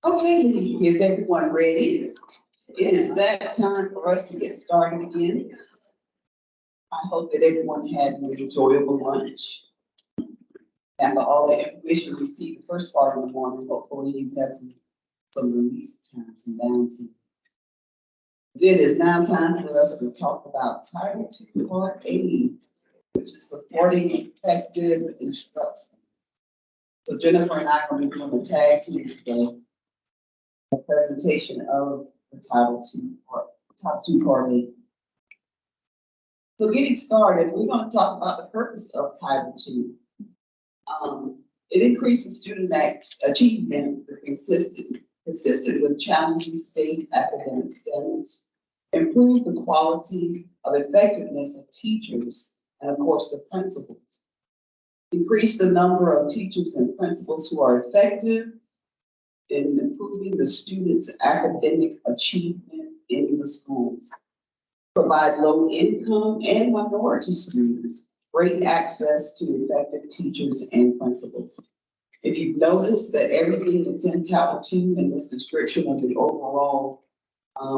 Okay, is everyone ready? It is that time for us to get started again. I hope that everyone had an enjoyable lunch. And for all the information you received the first part of the morning, hopefully you had some release time, some downtime. It is now time for us to talk about Title II, Part A, which is supporting effective instruction. So Jennifer and I are going to be doing a tag team today, a presentation of the Title II, Part A. So getting started, we're going to talk about the purpose of Title II. It increases student achievement consistent with challenging state academic standards, improve the quality of effectiveness of teachers, and of course the principals. Increase the number of teachers and principals who are effective in improving the students' academic achievement in the schools. Provide low-income and minority students great access to effective teachers and principals. If you've noticed that everything that's in Title II in this description of the overall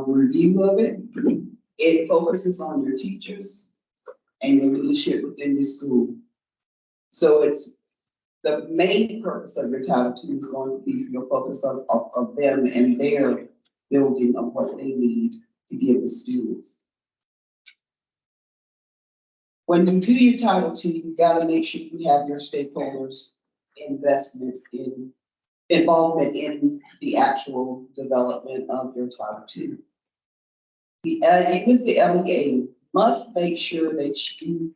review of it, it focuses on your teachers and your leadership within your school. So it's the main purpose of your Title II is going to be your focus of them and their building of what they need to give the students. When you do your Title II, you got to make sure you have your stakeholders' involvement in the actual development of your Title II. The LEA must make sure that you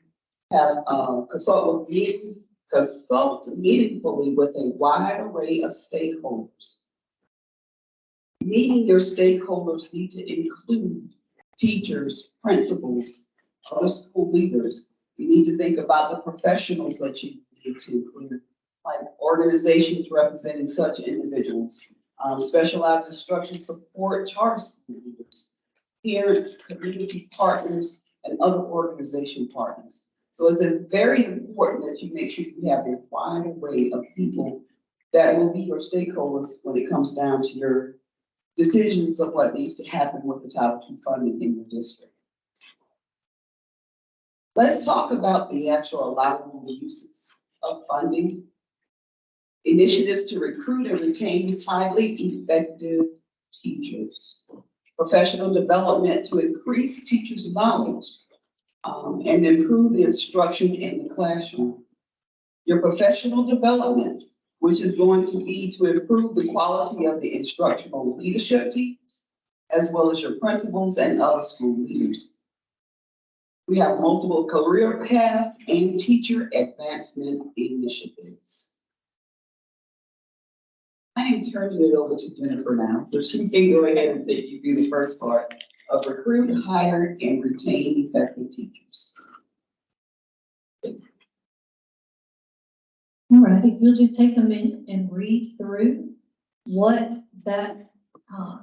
have consult meaningfully with a wide array of stakeholders. Meeting your stakeholders need to include teachers, principals, other school leaders. You need to think about the professionals that you need to include, like organizations representing such individuals, specialized instruction support, charter school leaders, parents, community partners, and other organization partners. So it's very important that you make sure you have a wide array of people that will be your stakeholders when it comes down to your decisions of what needs to happen with the Title II funding in your district. Let's talk about the actual allowable uses of funding. Initiatives to recruit and retain highly effective teachers. Professional development to increase teachers' knowledge and improve the instruction in the classroom. Your professional development, which is going to be to improve the quality of the instructional leadership teams, as well as your principals and other school leaders. We have multiple career paths and teacher advancement initiatives. I am turning it over to Jennifer now, so she can go ahead and take you through the first part of recruit, hire, and retain effective teachers. All right, if you'll just take a minute and read through what that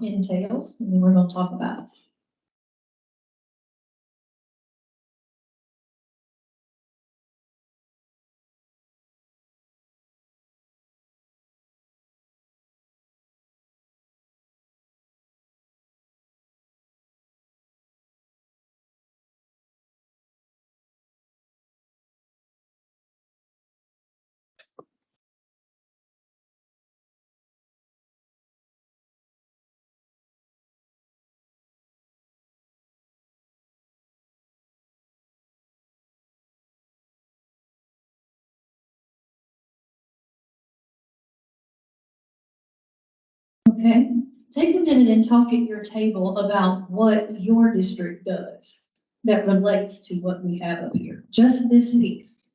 entails, and then we're going to talk about it. Okay, take a minute and talk at your table about what your district does that relates to what we have up here, just this piece.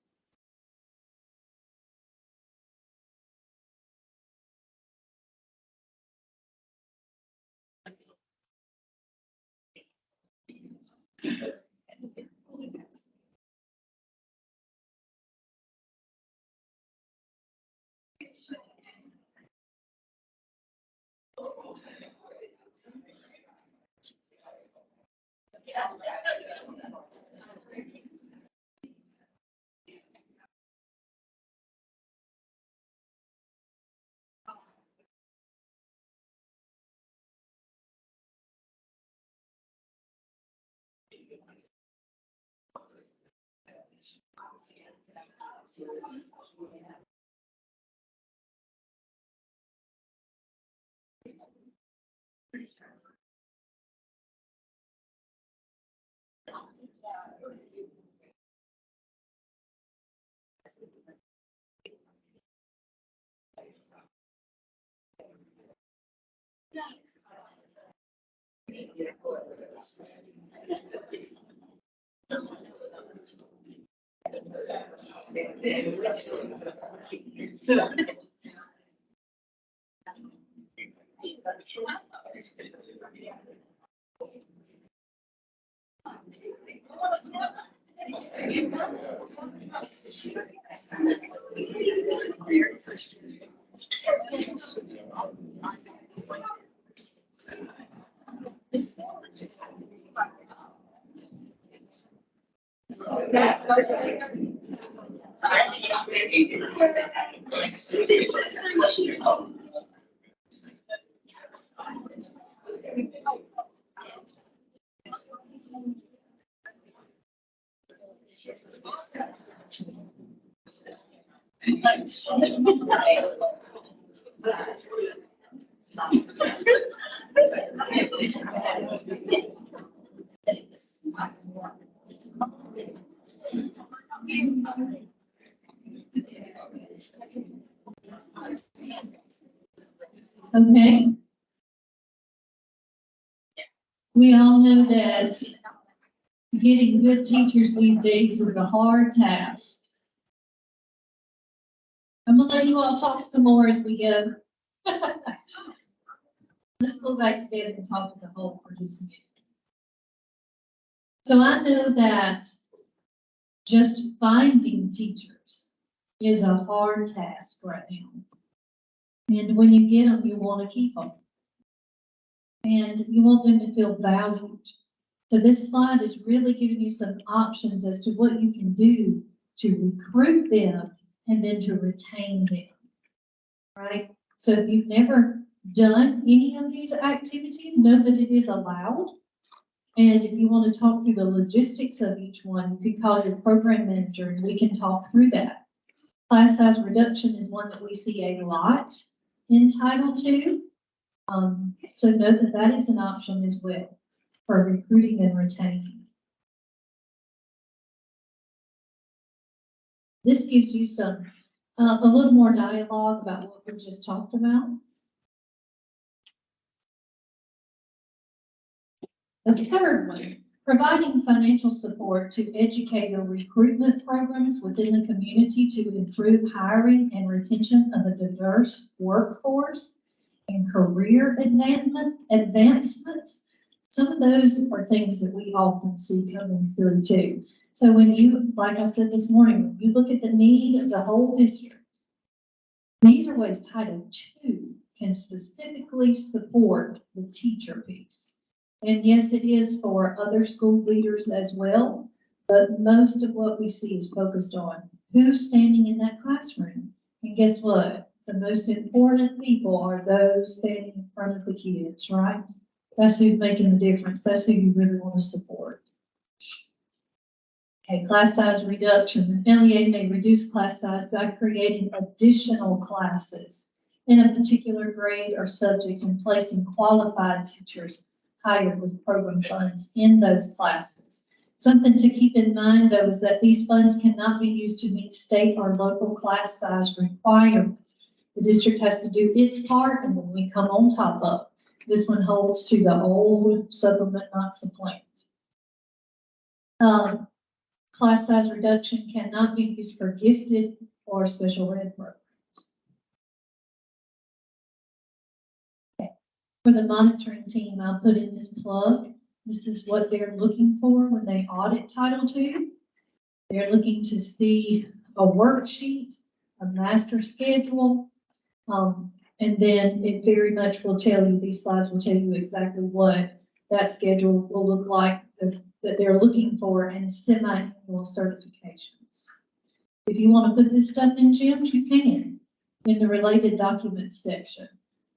Okay. We all know that getting good teachers these days is a hard task. I'm gonna let you all talk some more as we go. Let's go back together and talk as a whole for just a minute. So I know that just finding teachers is a hard task right now. And when you get them, you want to keep them. And you want them to feel valued. So this slide is really giving you some options as to what you can do to recruit them and then to retain them, right? So if you've never done any of these activities, know that it is allowed. And if you want to talk through the logistics of each one, you could call your program manager and we can talk through that. Class size reduction is one that we see a lot in Title II. So note that that is an option as well for recruiting and retaining. This gives you some, a little more dialogue about what we just talked about. The third one, providing financial support to educator recruitment programs within the community to improve hiring and retention of a diverse workforce and career advancements. Some of those are things that we often see coming through too. So when you, like I said this morning, when you look at the need of the whole district, these are ways Title II can specifically support the teacher piece. And yes, it is for other school leaders as well, but most of what we see is focused on who's standing in that classroom. And guess what? The most important people are those standing in front of the kids, right? That's who's making the difference. That's who you really want to support. Okay, class size reduction. The LEA may reduce class size by creating additional classes in a particular grade or subject and placing qualified teachers hired with program funds in those classes. Something to keep in mind, though, is that these funds cannot be used to meet state or local class size requirements. The district has to do its part, and then we come on top of. This one holds to the old supplement, not supplant. Class size reduction cannot be used for gifted or special ed programs. Okay. For the monitoring team, I'll put in this plug. This is what they're looking for when they audit Title II. They're looking to see a worksheet, a master schedule, and then it very much will tell you, these slides will tell you exactly what that schedule will look like that they're looking for, and semi-annual certifications. If you want to put this stuff in GEMS, you can, in the related documents section.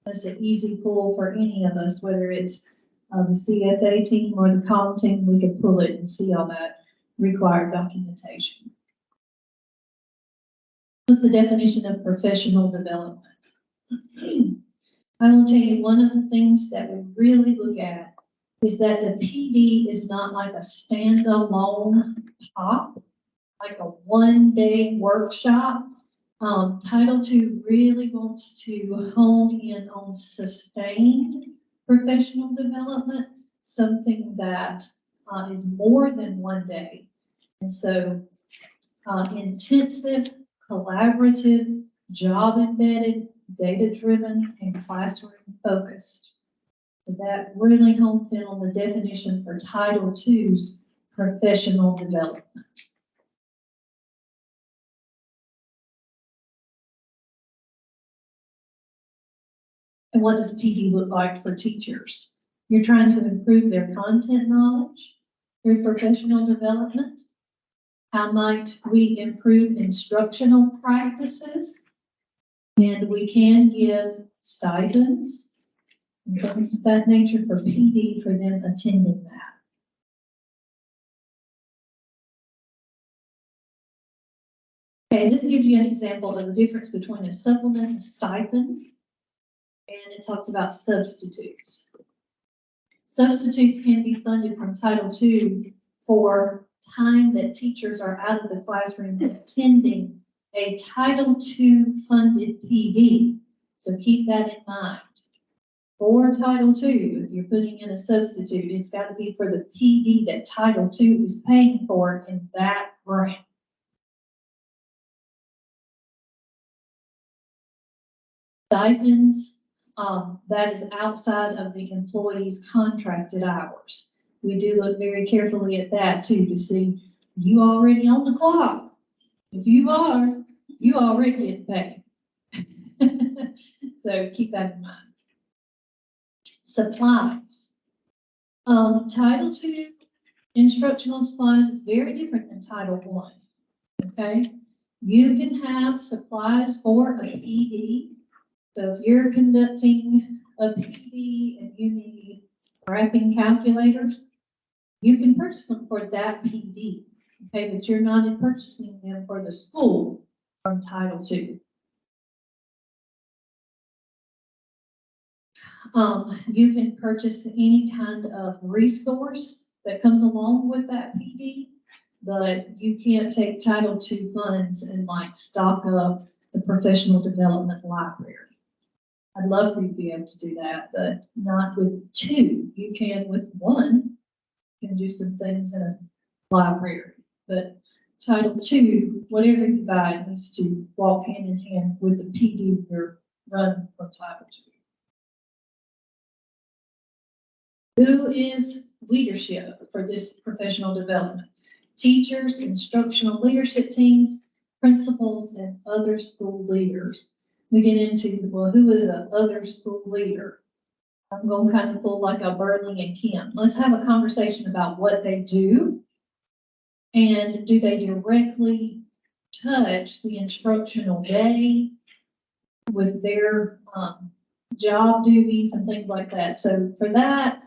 That's an easy pull for any of us, whether it's the CFA team or the COM team, we could pull it and see all that required documentation. What's the definition of professional development? I will tell you, one of the things that we really look at is that the PD is not like a standalone top, like a one-day workshop. Title II really wants to hone in on sustained professional development, something that is more than one day. And so intensive, collaborative, job-embedded, data-driven, and classroom-focused. So that really hones in on the definition for Title II's professional development. And what does PD look like for teachers? You're trying to improve their content knowledge through professional development. How might we improve instructional practices? And we can give stipends and things of that nature for PD for them attending that. Okay, this gives you an example of the difference between a supplement and a stipend, and it talks about substitutes. Substitutes can be funded from Title II for time that teachers are out of the classroom attending a Title II funded PD. So keep that in mind. For Title II, if you're putting in a substitute, it's got to be for the PD that Title II is paying for in that grant. Stipends, that is outside of the employee's contracted hours. We do look very carefully at that too, to see, you already on the clock? If you are, you already get paid. So keep that in mind. Supplies. Title II instructional supplies is very different than Title I, okay? You can have supplies for a PD. So if you're conducting a PD and you need graphing calculators, you can purchase them for that PD, okay? But you're not purchasing them for the school from Title II. You can purchase any kind of resource that comes along with that PD, but you can't take Title II funds and like stock up the professional development library. I'd love for you to be able to do that, but not with two. You can with one. You can do some things in a library, but Title II, whatever you buy, needs to walk hand in hand with the PD you're running from Title II. Who is leadership for this professional development? Teachers, instructional leadership teams, principals, and other school leaders. We get into, well, who is a other school leader? I'm going to kind of pull like a Burley and Kim. Let's have a conversation about what they do, and do they directly touch the instructional day with their job duties and things like that. So for that,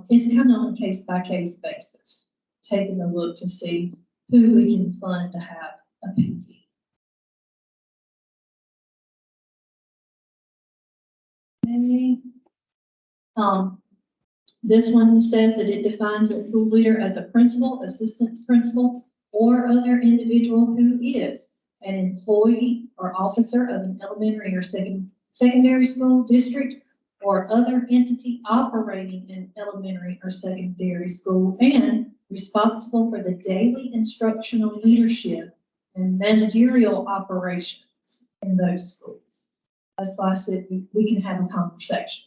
it's kind of on a case-by-case basis, taking a look to see who we can fund to have a PD. Okay. This one says that it defines a school leader as a principal, assistant principal, or other individual who is an employee or officer of an elementary or secondary school district or other entity operating an elementary or secondary school and responsible for the daily instructional leadership and managerial operations in those schools. That's why I said we can have a conversation.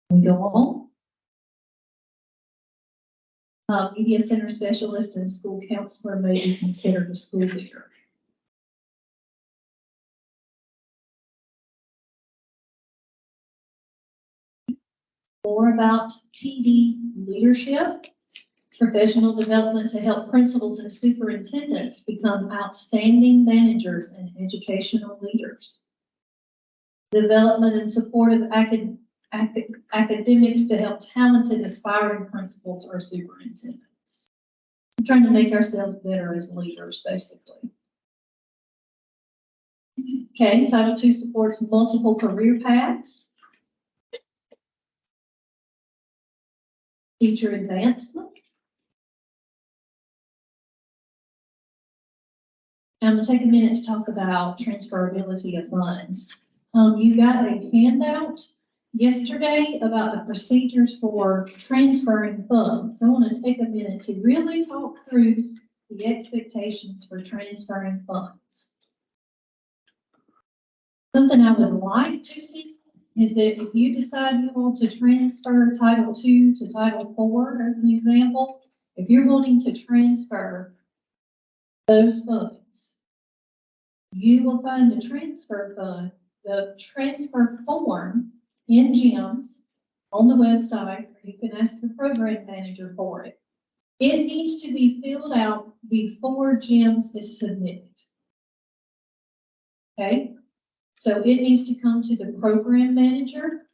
We go on. Media center specialist and school counselor may be considered a school leader. More about PD leadership, professional development to help principals and superintendents become outstanding managers and educational leaders. development and support of academics to help talented aspiring principals or superintendents. We're trying to make ourselves better as leaders, basically. Okay, Title II supports multiple career paths, teacher advancement. I'm going to take a minute to talk about transferability of funds. You got a handout yesterday about the procedures for transferring funds. I want to take a minute to really talk through the expectations for transferring funds. Something I would like to see is that if you decide you want to transfer Title II to Title IV, as an example, if you're wanting to transfer those funds, you will find the transfer fund, the transfer form in GEMS on the website, or you can ask the program manager for it. It needs to be filled out before GEMS is submitted. Okay, so it needs to come to the program manager.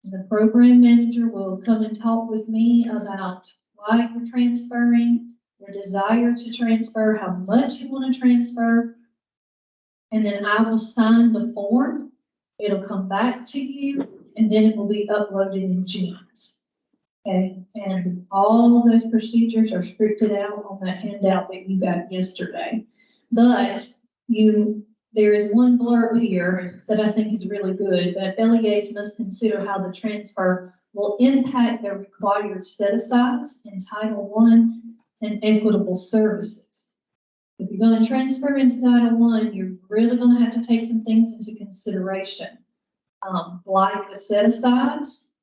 The program manager will come and talk with me about why you're transferring, your desire to transfer, how much you want to transfer, and then I will sign the form. It'll come back to you, and then it will be uploaded in GEMS. Okay, and all of those procedures are scripted out on that handout that you got yesterday. But there is one blurb here that I think is really good, that LEAs must consider how the transfer will impact their required set-asides in Title I and equitable services. If you're going to transfer into Title I, you're really going to have to take some things into consideration, like the set-asides,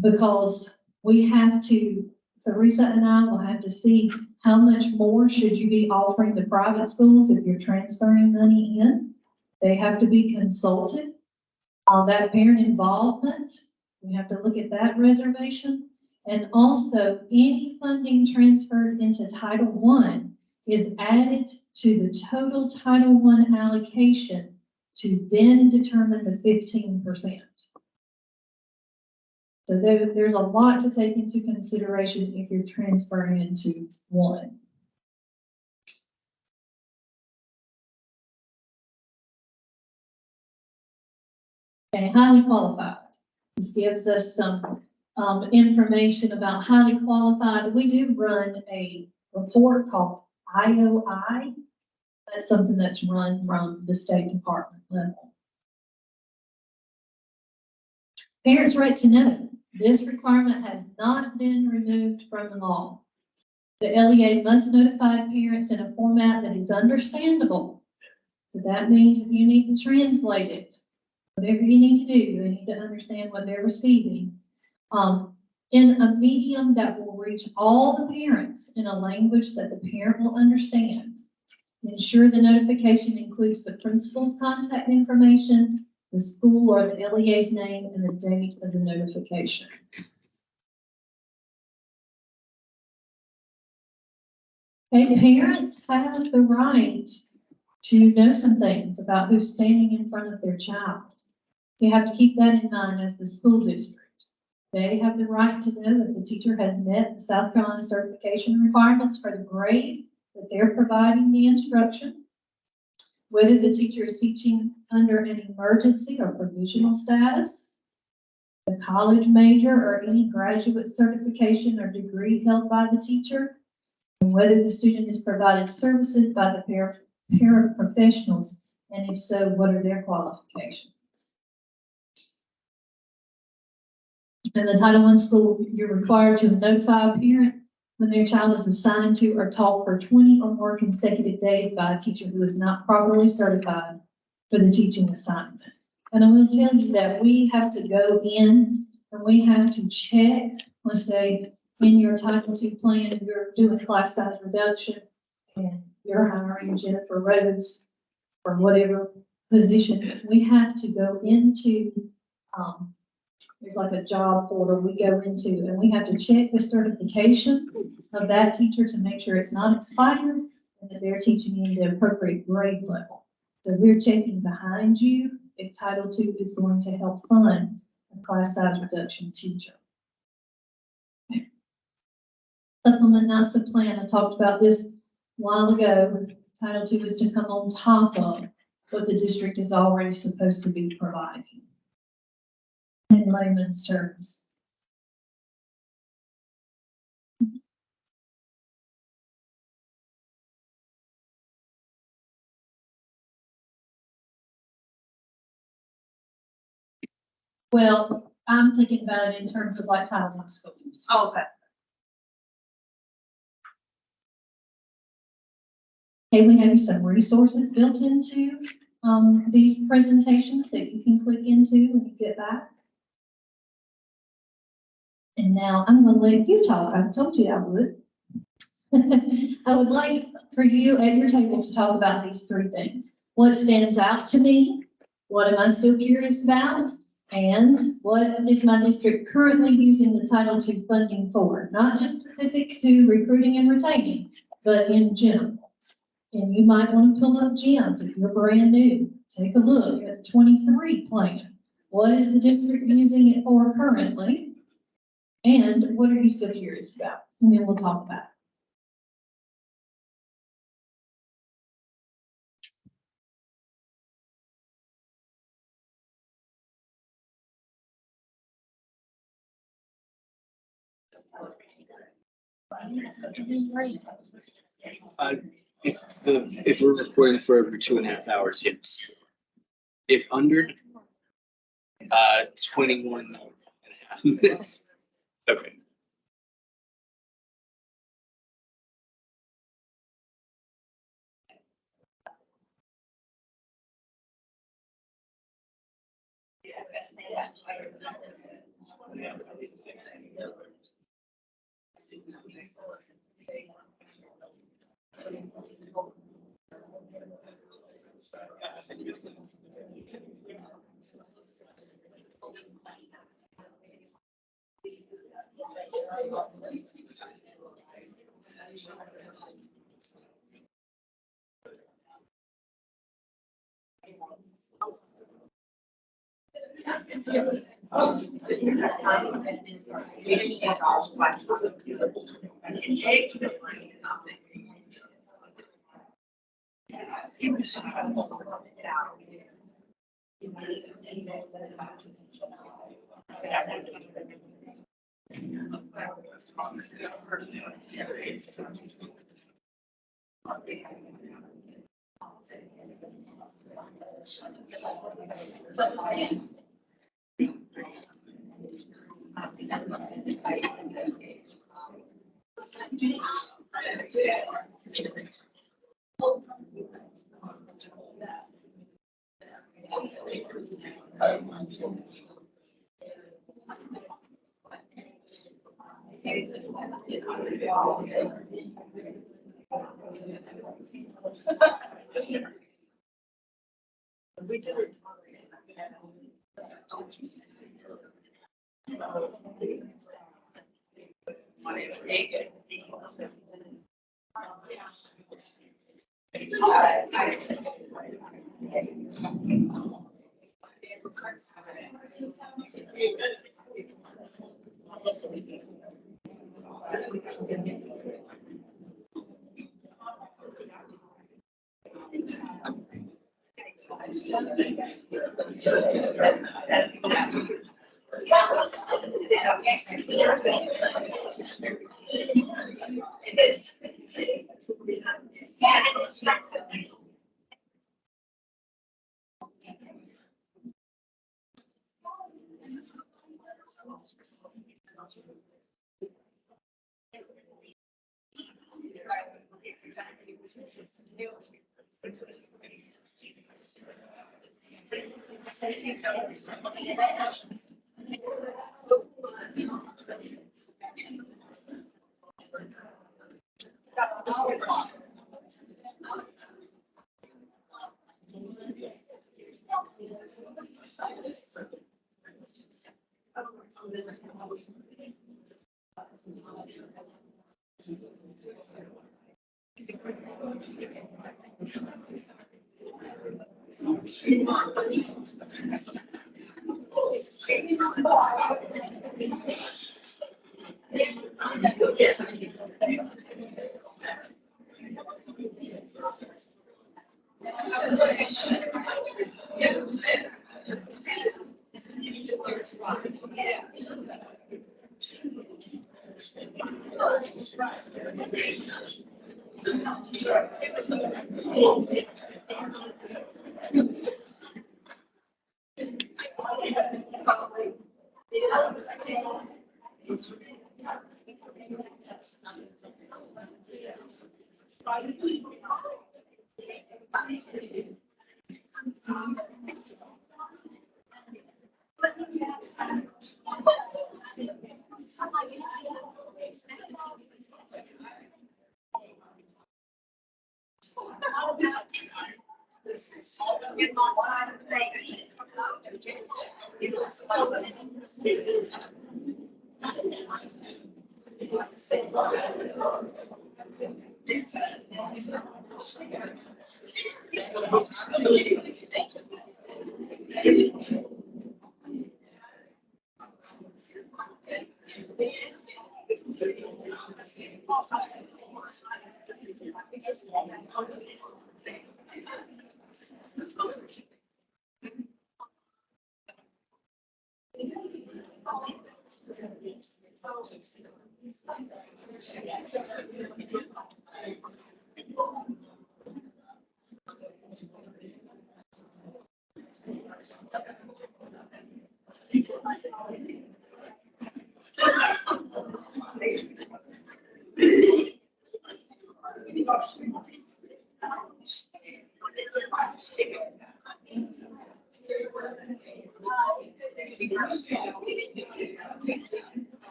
because we have to, Theresa and I will have to see how much more should you be offering the private schools if you're transferring money in. They have to be consulted. That parent involvement, we have to look at that reservation. And also, any funding transferred into Title I is added to the total Title I allocation to then determine the 15%. So there's a lot to take into consideration if you're transferring into one. Okay, highly qualified. This gives us some information about highly qualified. We do run a report called IOI. That's something that's run from the State Department level. Parents' right to know. This requirement has not been removed from the law. The LEA must notify parents in a format that is understandable. So that means if you need to translate it, whatever you need to do, they need to understand what they're receiving. In a medium that will reach all the parents in a language that the parent will understand. Ensure the notification includes the principal's contact information, the school or the LEA's name, and the date of the notification. Okay, parents have the right to know some things about who's standing in front of their child. You have to keep that in mind as the school district. They have the right to know that the teacher has met the South Carolina certification requirements for the grade that they're providing the instruction, whether the teacher is teaching under an emergency or provisional status, the college major or any graduate certification or degree held by the teacher, and whether the student is provided services by the paraprofessionals, and if so, what are their qualifications? In the Title I school, you're required to notify a parent when their child is assigned to or taught for 20 or more consecutive days by a teacher who is not properly certified for the teaching assignment. And I will tell you that we have to go in and we have to check, let's say, in your Title II plan, you're doing class size reduction and you're hiring Jennifer Rhodes for whatever position. We have to go into, there's like a job portal we go into, and we have to check the certification of that teacher to make sure it's not expired and that they're teaching in the appropriate grade level. So we're checking behind you if Title II is going to help fund a class size reduction teacher. Supplement NISA plan, I talked about this a while ago. Title II is to come on top of what the district is already supposed to be providing. In layman's terms. Well, I'm thinking about it in terms of like Title I schools. Oh, okay. Okay, we have some resources built into these presentations that you can click into when you get back. And now I'm going to let you talk. I told you I would. I would like for you at your table to talk about these three things. What stands out to me? What am I still curious about? And what is my district currently using the Title II funding for? Not just specific to recruiting and retaining, but in general. And you might want to pull up GEMS if you're brand new. Take a look at the 23 plan. What is the district using it for currently? And what are you still curious about? And then we'll talk about it. If we're recording for over 2.5 hours, yes. If under, 21.5 minutes. Okay.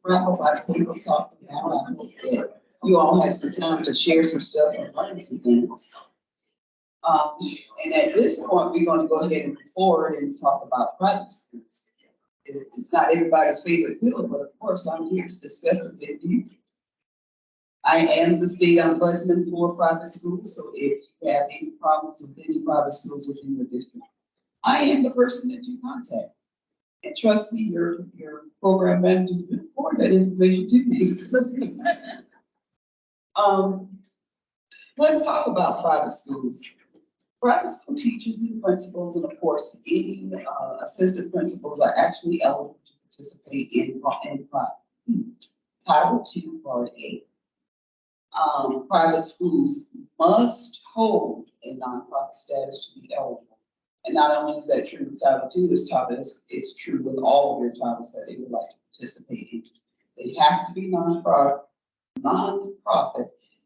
wrap up our table talk now. I hope that you all have some time to share some stuff and learn some things. And at this point, we're gonna go ahead and move forward and talk about private schools. It's not everybody's favorite field, but of course, I'm here to discuss it with you. I am the state ombudsman for private schools, so if you have any problems with any private schools within your district, I am the person that you contact. And trust me, your program manager has been forwarding that information to me. Let's talk about private schools. Private school teachers and principals, and of course, any assistant principals are actually eligible to participate in Title II, Part A. Private schools must hold a nonprofit status to be eligible. And not only is that true with Title II, it's true with all of your titles that they would like to participate in. They have to be nonprofit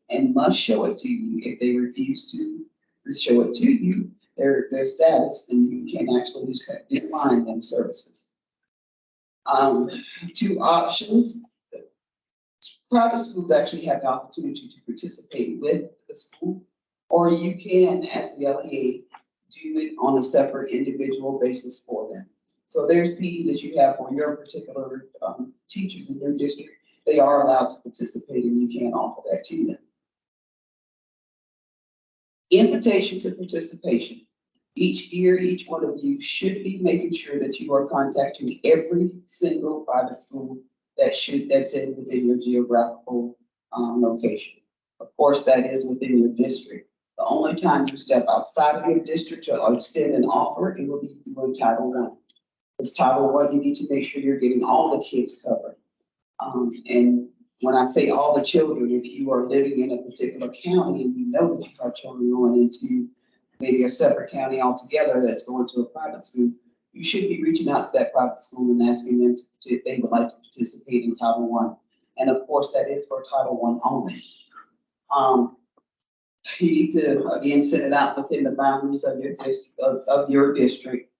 and must show it to you. If they refuse to show it to you, their status, then you can actually decline them services. Two options. Private schools actually have the opportunity to participate with the school, or you can, as the LEA, do it on a separate individual basis for them. So there's PD that you have for your particular teachers in your district. They are allowed to participate and you can offer that to them. Invitation to participation. Each year, each one of you should be making sure that you are contacting every single private school that's within your geographical location. Of course, that is within your district. The only time you step outside of your district or extend an offer, it will be through Title I. Because Title I, you need to make sure you're getting all the kids covered. And when I say all the children, if you are living in a particular county and you know that you have children going into maybe a separate county altogether that's going to a private school, you should be reaching out to that private school and asking them if they would like to participate in Title I. And of course, that is for Title I only. You need to, again, send it out within the boundaries of your district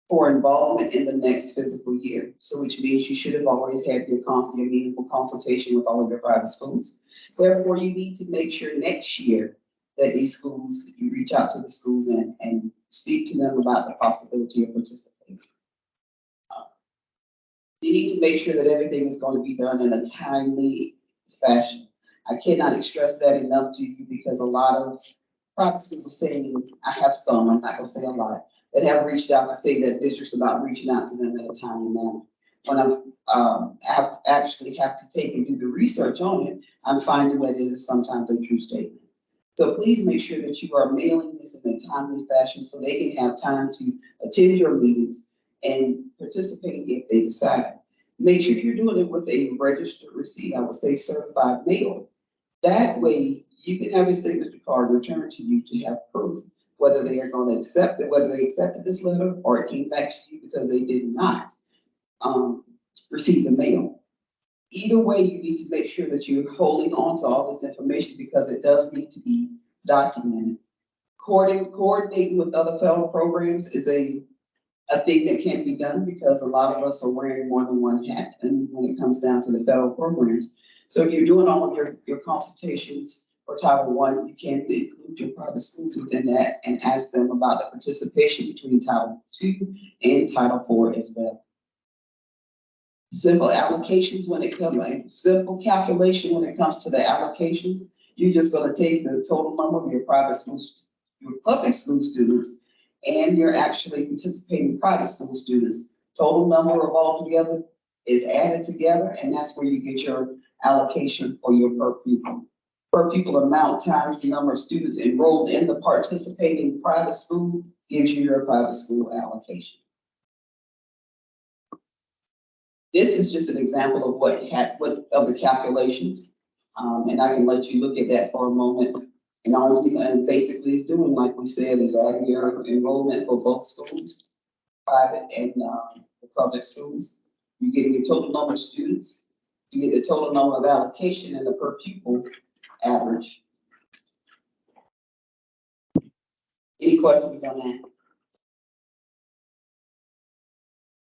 for involvement in the next fiscal year. So which means you should have always had your meaningful consultation with all of your private schools. Therefore, you need to make sure next year that these schools, you reach out to the schools and speak to them about the possibility of participating. You need to make sure that everything is going to be done in a timely fashion. I cannot stress that enough to you because a lot of private schools are saying, I have some, I'm not going to say a lot, that have reached out to say that districts are not reaching out to them in a timely manner. When I actually have to take and do the research on it, I'm finding that it is sometimes a true statement. So please make sure that you are mailing this in a timely fashion so they can have time to attend your meetings and participate if they decide. Make sure you're doing it with a registered receipt, I would say certified mail. That way you can have a signature card returned to you to have proof whether they are going to accept it, whether they accepted this letter or it came back to you because they did not receive the mail. Either way, you need to make sure that you're holding on to all this information because it does need to be documented. Coordinating with other federal programs is a thing that can be done because a lot of us are wearing more than one hat and when it comes down to the federal programs. So if you're doing all of your consultations for Title I, you can include your private schools within that and ask them about the participation between Title II and Title IV as well. Simple allocations when it comes, simple calculation when it comes to the allocations. You're just going to take the total number of your private schools, your public school students, and your actually participating private school students. Total number of all together is added together, and that's where you get your allocation for your per pupil. Per pupil amount times the number of students enrolled in the participating private school gives you your private school allocation. This is just an example of what of the calculations, and I can let you look at that for a moment. And all you basically is doing, like we said, is adding your enrollment for both schools, private and the public schools. You're getting the total number of students, you get the total number of allocation and the per pupil average. Any questions on that?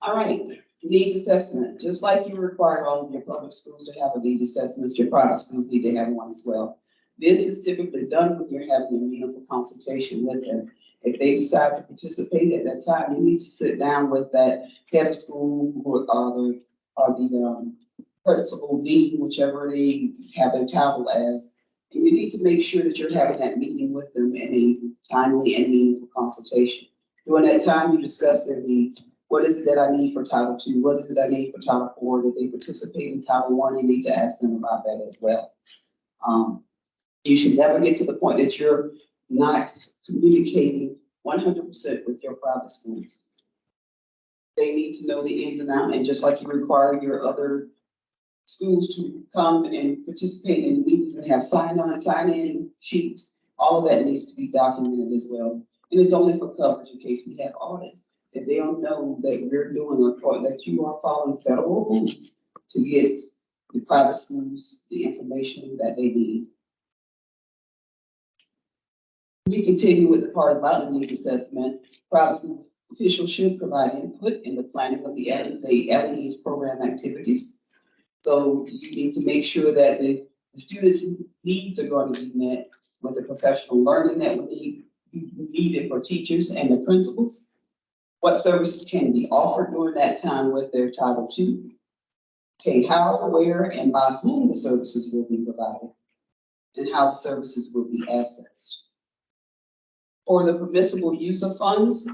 All right, Needs assessment, just like you require all of your public schools to have a needs assessment, your private schools need to have one as well. This is typically done when you're having a meaningful consultation with them. If they decide to participate at that time, you need to sit down with that head of school or the principal, dean, whichever they have their title as. And you need to make sure that you're having that meeting with them in a timely and meaningful consultation. During that time, you discuss their needs. What is it that I need for Title II? What is it I need for Title IV? That they participate in Title I, you need to ask them about that as well. You should never get to the point that you're not communicating 100% with your private schools. They need to know the ins and outs, and just like you require your other schools to come and participate in meetings and have sign-in sheets, all of that needs to be documented as well. And it's only for coverage in case we have audits. If they don't know that we're doing a report, that you are following federal rules to get the private schools the information that they need. We continue with the part about the needs assessment. Private school officials should provide input in the planning of the LEA's program activities. So you need to make sure that the students' needs are going to be met with the professional learning that we need needed for teachers and the principals. What services can be offered during that time with their Title II? Okay, how, where, and by whom the services will be provided, and how the services will be accessed. For the permissible use of funds,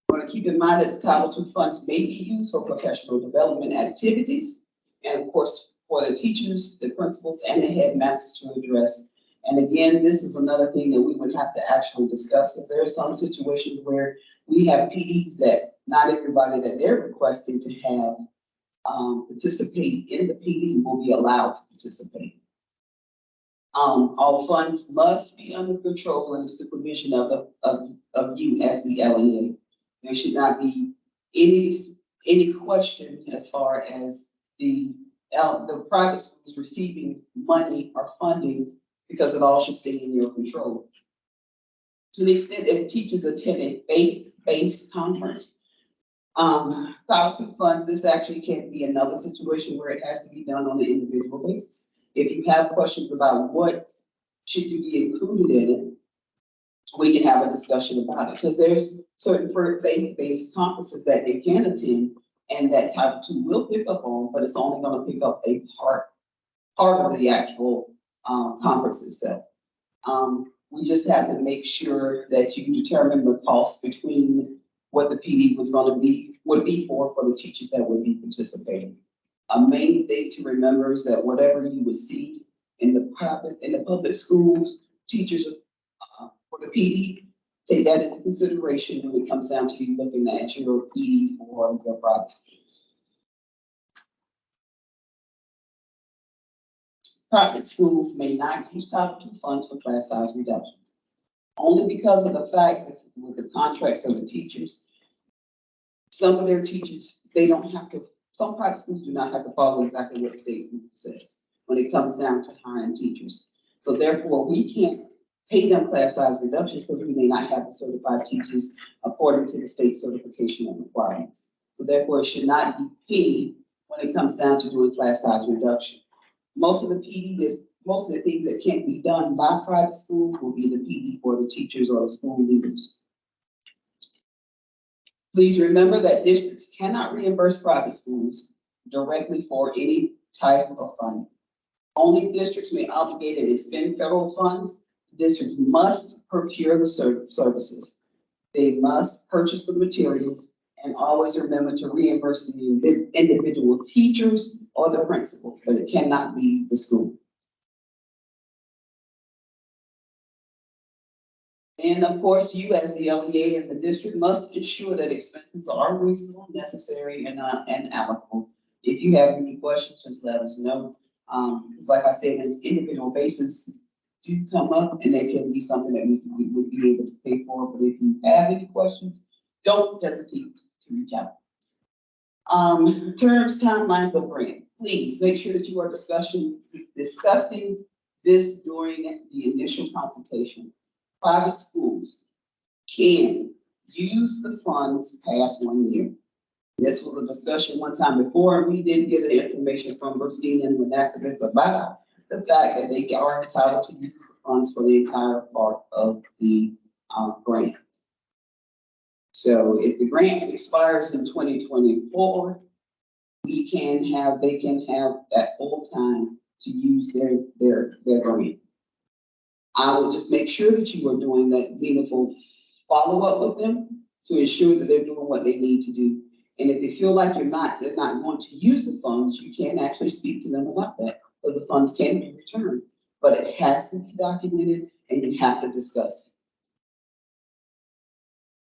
we're going to keep in mind that the Title II funds may be used for professional development activities, and of course, for the teachers, the principals, and the headmasters to address. And again, this is another thing that we would have to actually discuss, because there are some situations where we have PDs that not everybody that they're requesting to have participate in the PD will be allowed to participate. All funds must be under control and the supervision of you as the LEA. There should not be any question as far as the private schools receiving money or funding, because it all should stay in your control. To the extent that teachers attend a faith-based conference, Title II funds, this actually can be another situation where it has to be done on an individual basis. If you have questions about what should you be included in it, we can have a discussion about it, because there's certain faith-based conferences that they can attend and that Title II will pick up on, but it's only going to pick up a part of the actual conference itself. We just have to make sure that you determine the cost between what the PD would be for the teachers that would be participating. A main thing to remember is that whatever you would see in the public schools, teachers for the PD, take that into consideration when it comes down to you looking at your PD for your private schools. Private schools may not use Title II funds for class size reductions, only because of the fact that with the contracts of the teachers, some of their teachers, they don't have to, some private schools do not have to follow exactly what state says when it comes down to hiring teachers. So therefore, we can't pay them class size reductions because we may not have the certified teachers according to the state certification and requirements. So therefore, it should not be paid when it comes down to doing class size reduction. Most of the things that can't be done by private schools will be the PD for the teachers or the school leaders. Please remember that districts cannot reimburse private schools directly for any type of funding. Only districts may obligate and expend federal funds. Districts must procure the services. They must purchase the materials, and always remember to reimburse the individual teachers or the principals, but it cannot be the school. And of course, you as the LEA and the district must ensure that expenses are reasonable, necessary, and applicable. If you have any questions, just let us know. Because like I said, an individual basis do come up, and there can be something that we would be able to pay for. But if you have any questions, don't hesitate to reach out. Terms, timelines of grant. Please make sure that you are discussing this during the initial consultation. Private schools can use the funds past 1 year. This was a discussion one time before, and we did get the information from Christine and Manassas about the fact that they are entitled to use the funds for the entire part of the grant. So if the grant expires in 2024, they can have that full time to use their grant. I will just make sure that you are doing that meaningful follow-up with them to ensure that they're doing what they need to do. And if they feel like they're not going to use the funds, you can actually speak to them about that, so the funds can be returned. But it has to be documented and you have to discuss it.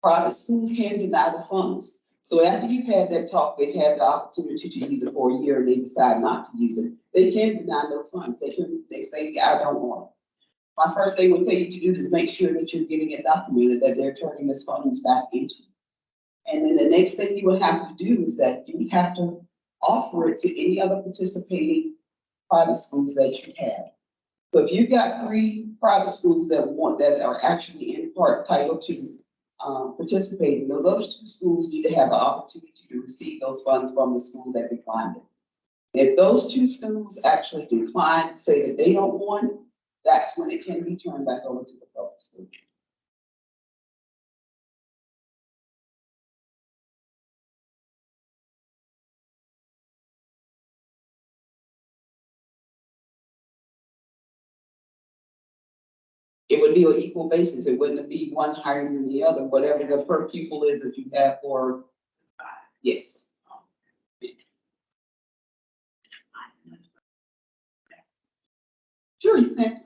Private schools can deny the funds. So after you've had that talk, they've had the opportunity to use it for a year and they decide not to use it, they can deny those funds. They say, I don't want it. My first thing would tell you to do is make sure that you're getting it documented, that they're turning this funds back into. And then the next thing you would have to do is that you have to offer it to any other participating private schools that you have. So if you've got 3 private schools that are actually in part title to participating, those other 2 schools need to have the opportunity to receive those funds from the school that declined it. If those 2 schools actually decline, say that they don't want it, that's when it can be turned back over to the public school. It would be on equal basis. It wouldn't be one higher than the other, whatever the per pupil is that you have for, yes. Sure, you can ask.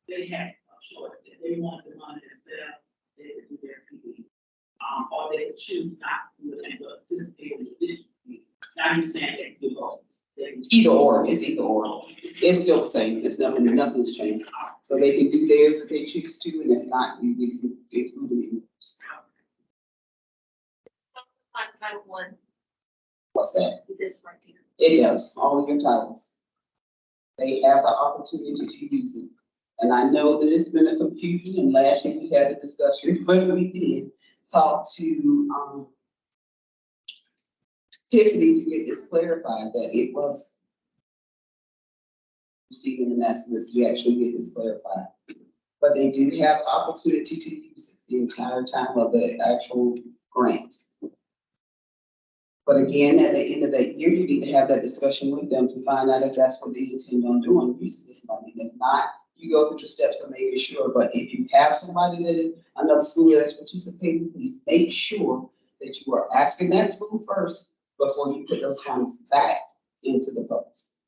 They had a choice that they want the money themselves, they could do their PD. Or they could choose not to do it and participate in the district. Now you're saying they do both. Either or, it's either or. It's still the same. It's nothing's changed. So they can do theirs if they choose to, and if not, you can include them in yours. Title 1, What's that? this right here. It does, all of your titles. They have the opportunity to use it. And I know that it's been a confusion, and last year we had a discussion, but we did talk to Tiffany to get this clarified, that it was receiving the messages to actually get this clarified. But they do have the opportunity to use it the entire time of the actual grant. But again, at the end of that year, you need to have that discussion with them to find out if that's what they intend on doing, using this money. If not, you go through the steps of making sure. But if you have somebody that is another school that is participating, please make sure that you are asking that school first before you put those funds back into the books.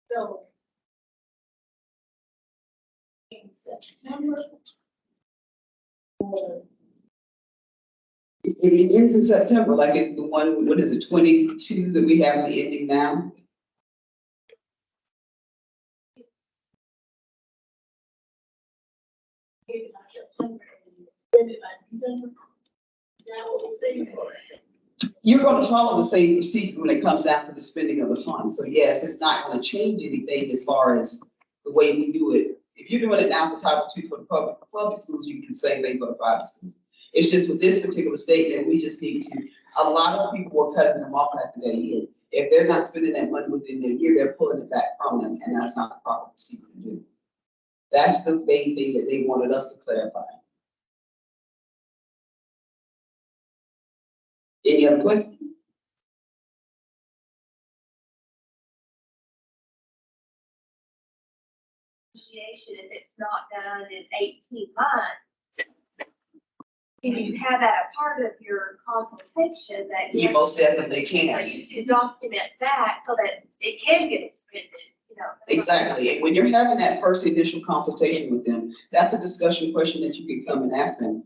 So. In September. Or It ends in September, like the one, what is it, 22 that we have the ending now? maybe not September, and spend it by December. Is that what we're saying? You're going to follow the same procedure when it comes down to the spending of the funds. So yes, it's not going to change anything as far as the way we do it. If you're doing it now for Title II for the public schools, you can do the same thing for the private schools. It's just with this particular statement, we just need to, a lot of people are cutting them off after that year. If they're not spending that money within their year, they're pulling it back from them, and that's not the proper procedure to do. That's the main thing that they wanted us to clarify. Any other questions? Negotiation, if it's not done in 18 months. Can you have that a part of your consultation that You most definitely so can. you should document that so that it can get expended, you know? Exactly. And when you're having that first initial consultation with them, that's a discussion question that you can come and ask them.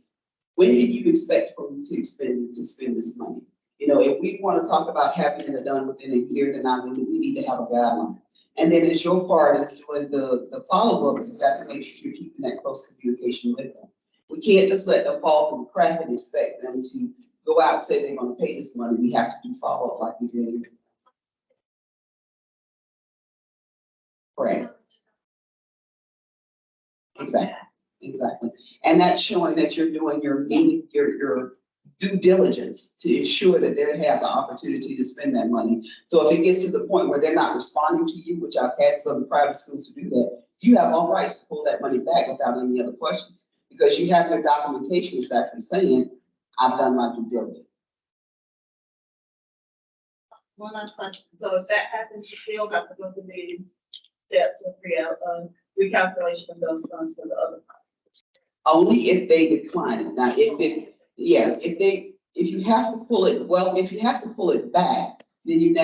When do you expect for me to spend this money? You know, if we want to talk about having it done within a year, then we need to have a guideline. And then as your part is doing the follow-up, you've got to make sure you're keeping that close communication with them. We can't just let them fall through the crack and expect them to go out and say they're gonna pay this money. We have to do follow-up like we did. Correct, exactly, exactly. And that's showing that you're doing your due diligence to ensure that they have the opportunity to spend that money. So if it gets to the point where they're not responding to you, which I've had some private schools to do that, you have all rights to pull that money back without any other questions. Because you have your documentation exactly saying, I've done my due diligence. One last question. So if that happens, you still have to go through these steps of recalculation of those funds for the other funds. Only if they decline it. Now, if you have to pull it, well, if you have to pull it back, then you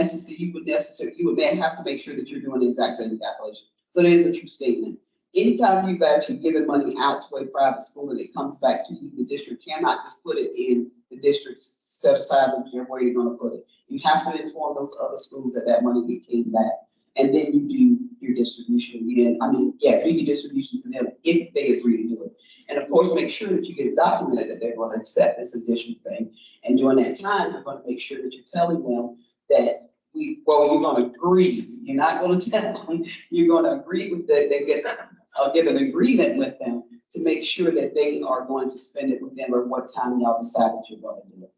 would then have to make sure that you're doing the exact same calculation. So there's a true statement. Anytime you've actually given money out to a private school and it comes back to you, the district cannot just put it in the district's set aside where you're gonna put it. You have to inform those other schools that that money came back. And then you do your distribution again. Do your distribution to them if they agree to do it. And of course, make sure that you get it documented that they're going to accept this additional thing. And during that time, you're going to make sure that you're telling them that you're going to agree. You're not going to tell them, you're going to agree with that. They get an agreement with them to make sure that they are going to spend it with them or what time y'all decide that you're going to do it.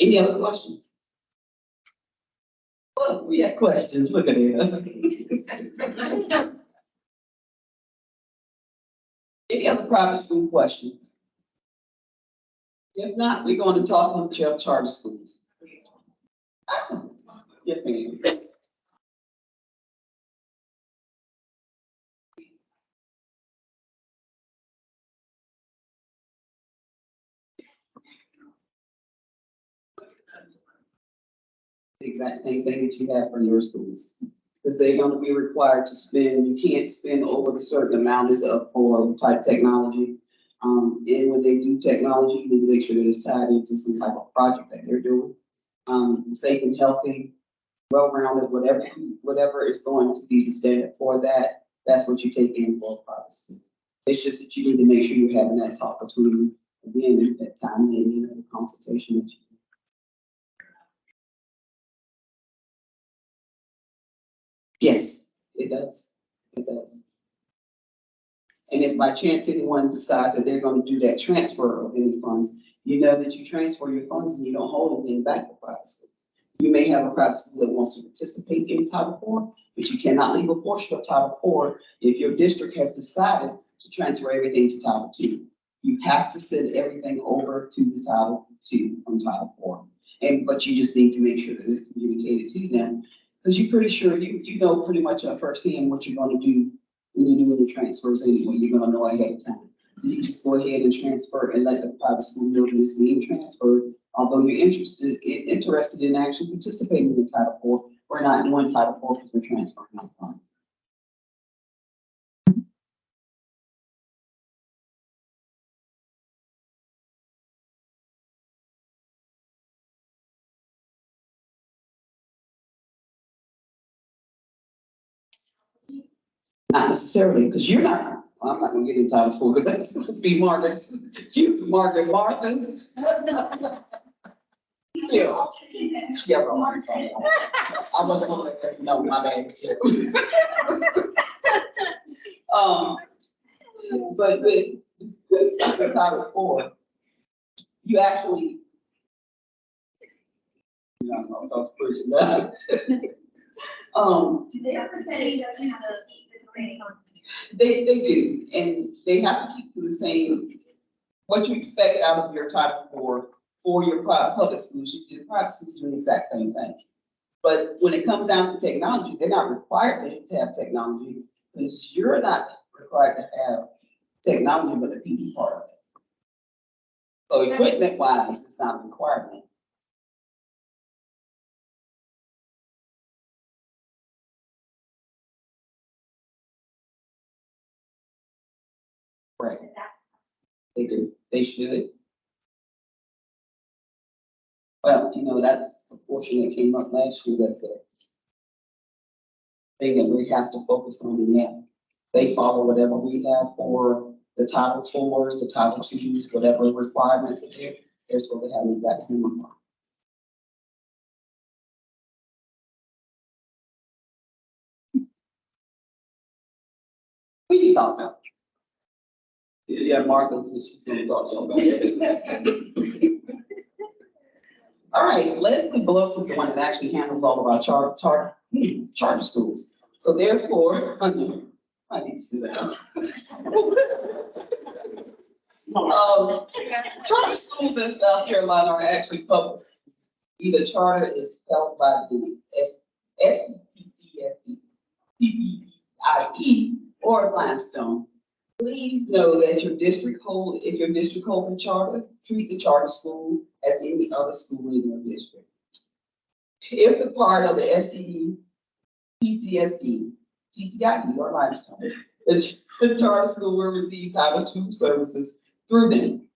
Any other questions? Well, we have questions. Look at it. Any other private school questions? If not, we're going to talk about charter schools. Yes, ma'am. The exact same thing that you have for your schools. Because they're going to be required to spend, you can't spend over a certain amount is up for type technology. And when they do technology, you need to make sure that it's tied into some type of project that they're doing. Safe and healthy, well-rounded, whatever is going to be the standard for that, that's what you take in for private schools. It's just that you need to make sure you're having that talk between, again, that time and the consultation that you. Yes, it does. It does. And if by chance anyone decides that they're going to do that transfer of any funds, you know that you transfer your funds and you don't hold anything back for private schools. You may have a private school that wants to participate in Title IV, but you cannot leave a portion of Title IV if your district has decided to transfer everything to Title II. You have to send everything over to the Title II from Title IV. But you just need to make sure that it's communicated to them. Because you're pretty sure you know pretty much firsthand what you're going to do when you're doing the transfers anyway. You're going to know ahead of time. So you just go ahead and transfer and let the private school know that it's being transferred. Although you're interested in actually participating in Title IV, we're not doing Title IV because we're transferring our funds. Not necessarily, because you're not, well, I'm not gonna get into Title IV, because that's supposed to be Margaret, Martha. Yeah. Yeah, bro. I wasn't gonna let that, no, my bad. But with Title IV, you actually, I don't know if I was pushing that. Do they ever say it doesn't have to keep the rate? They do, and they have to keep to the same, what you expect out of your Title IV for your public schools. Your private schools do the exact same thing. But when it comes down to technology, they're not required to have technology, because you're not required to have technology, but the PD part of it. So equipment wise, it's not a requirement. Right. They do. They should. Well, that's a portion that came up last year. That's a thing that we have to focus on. Yeah. They follow whatever we have for the Title IVs, the Title IIs, whatever requirements are there, they're supposed to have the exact same requirements. What are you talking about? Yeah, Martha, she's gonna talk to you about it. All right, Leslie Belos is the one that actually handles all of our charter schools. So therefore, I need to see that. Charter schools in South Carolina are actually public. Either charter is held by the TCIE or Limestone. Please know that your district hold, if your district holds a charter, treat the charter school as any other school in your district. If the part of the SCE, PCSD, TCIE or Limestone, the charter school will receive Title II services through them.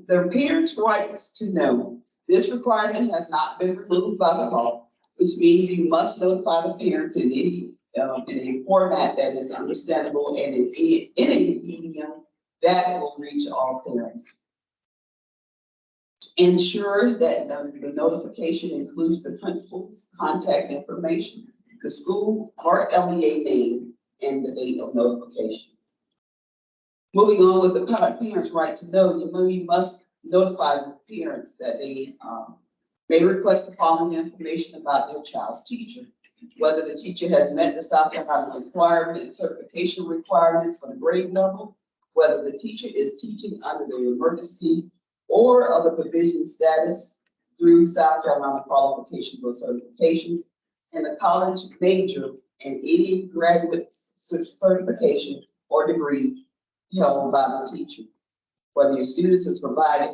The parents' rights to know. This requirement has not been removed by the law, which means you must notify the parents in a format that is understandable and in a medium that will reach all parents. Ensure that the notification includes the principal's contact information, the school or LEA name, and the date of notification. Moving on with the parents' right to know, you must notify the parents that they may request the following information about their child's teacher. Whether the teacher has met the South Carolina certification requirements for the grade level, whether the teacher is teaching under the emergency or other provision status through South Carolina qualifications or certifications, and the college major and any graduate certification or degree held by the teacher. Whether your students is provided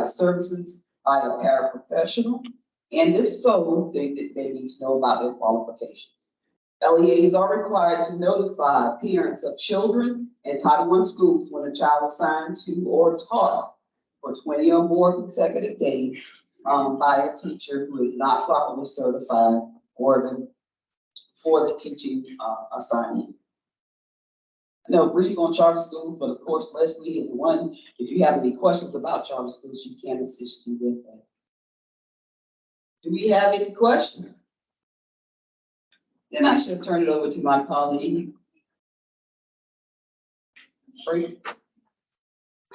services by a paraprofessional, and if so, they need to know about their qualifications. LEAs are required to notify parents of children in Title I schools when a child is assigned to or taught for 20 or more consecutive days by a teacher who is not properly certified for the teaching assignment. I know brief on charter schools, but of course Leslie is the one. If you have any questions about charter schools, she can assist you with that. Do we have any questions? Then I should turn it over to my colleague. Break.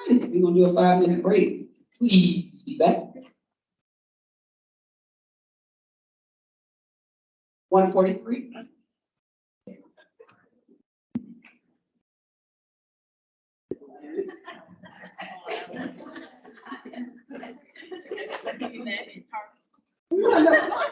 We're gonna do a 5-minute break. Please be back. 1:43. I know.